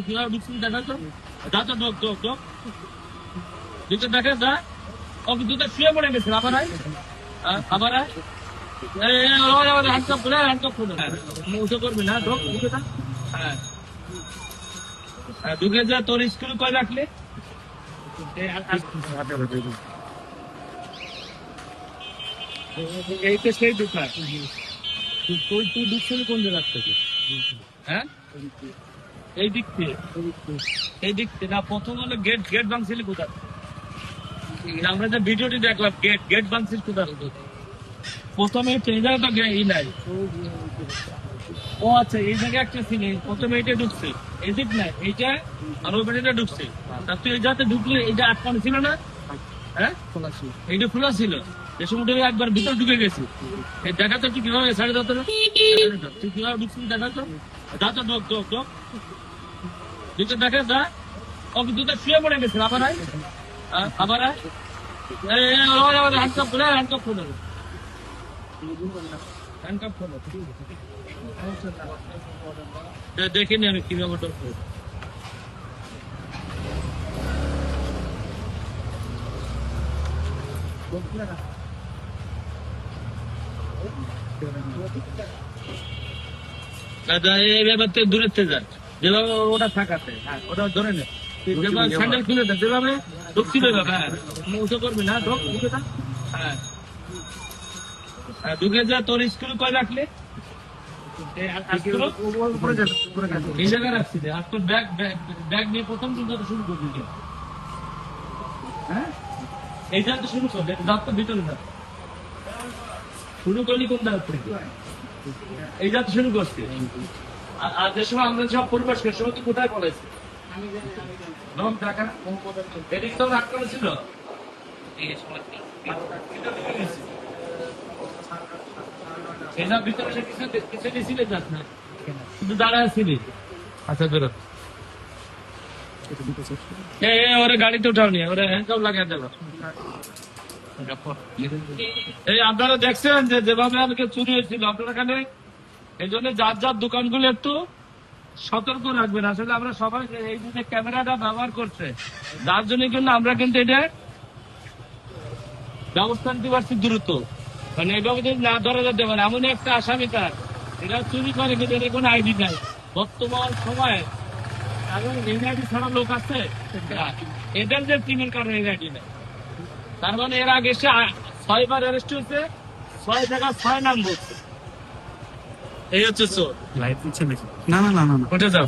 কিভাবে ঢুকছিস দেখা তো, যা তো ঢোক ঢোক ঢোক, দুটো দেখে যা, ও দুটো শুয়ে পড়ে গেছে, আবার আয়, আবার আয়, হ্যান্ডকাপ খুলে, হ্যান্ডকাপ খুলে, উঠে করবি না, ঢোক ঢুকে যা, হ্যাঁ, ঢুকে যা। তোর স্কুল কয় রাখলে? এই তো সেই দোকান। তুই তুই ঢুকছিলি কোন জায়গার থেকে? হ্যাঁ, এই দিক থেকে, এই দিক থেকে না, প্রথম হলো গেট, গেট ভাঙছিলি কোথায়? আমরা যে ভিডিওটি দেখলাম, গেট গেট ভাঙছিস কোথায়? প্রথমে এই জায়গাটা ই নাই। ও আচ্ছা, এই জায়গায় একটা ছিল, প্রথমে এইটা ঢুকছে, এদিক নাই এইটা, আর ওই বাড়িটা ঢুকছে। তা তুই এই জায়গাতে ঢুকলে এইটা আটকানো ছিল না? হ্যাঁ, এইটা খোলা ছিল, যে সময় একবার ভিতর ঢুকে গেছি। এই দেখা তো তুই কিভাবে সাড়ে দশ, তুই কিভাবে ঢুকছিস দেখা তো, যা তো ঢোক ঢোক ঢোক, দুটো দেখে যা, ও দুটো শুয়ে পড়ে গেছে, আবার আয়, আবার আয়, হ্যান্ডকাপ খুলে, হ্যান্ডকাপ খুলে, হ্যান্ডকাপ খুলে, দেখিনি আমি কিভাবে ঢুকবো। এই ব্যাপারটা দূরের থেকে যান, যেভাবে ওটা থাকাতে, হ্যাঁ ওটা ধরে নে, যেভাবে স্যান্ডেল খুলে দেয়, যেভাবে ঢুকছিল, হ্যাঁ উঠে করবি না, ঢোক ঢুকে যা, হ্যাঁ, ঢুকে যা। তোর স্কুল কয় রাখলে? এই জায়গায় রাখছি, আর তোর ব্যাগ, ব্যাগ নিয়ে প্রথম দিন যত শুরু করবি, হ্যাঁ এইটা তো শুরু করবে, দাঁত তো ভিতরে যা, শুরু করলি কোন দাঁত থেকে? এই যা তো শুরু করছে। আর যে সময় আমরা সব পরিবেশ করি, সময় তুই কোথায় পড়েছি? এদিক তো আটকানো ছিল, এসব ভিতরে সে কিছু দিছিলে যাস না, শুধু দাঁড়ায় ছিলি। আচ্ছা বেরো, ওরে গাড়িতে উঠাওনি, ওরে হ্যান্ডকাপ লাগিয়ে দেব। এই আপনারা দেখছেন যে যেভাবে আমাকে চুরি হয়েছিল আপনার এখানে, এই জন্য যার যার দোকানগুলো একটু সতর্ক রাখবেন। আসলে আমরা সবাই এই যে ক্যামেরাটা ব্যবহার করছে, যার জন্য কিন্তু আমরা কিন্তু এটা ব্যবস্থা নিতে পারছি দ্রুত, মানে এইভাবে যদি না ধরা যেতে পারে, এমন একটা আসামি তার, এরা চুরি করে কিন্তু এদের কোনো আইডি নাই বর্তমান সময়ে, এবং এনআইডি ছাড়া লোক আছে, এদের যে টিমের কারণে এনআইডি নেই। তার মানে এর আগে সে 6 বার অ্যারেস্ট হয়েছে, 6 জায়গা 6 নাম বলছে। এই হচ্ছে চোর। লাইফ দিচ্ছে নাকি? না না না না, উঠে যাও।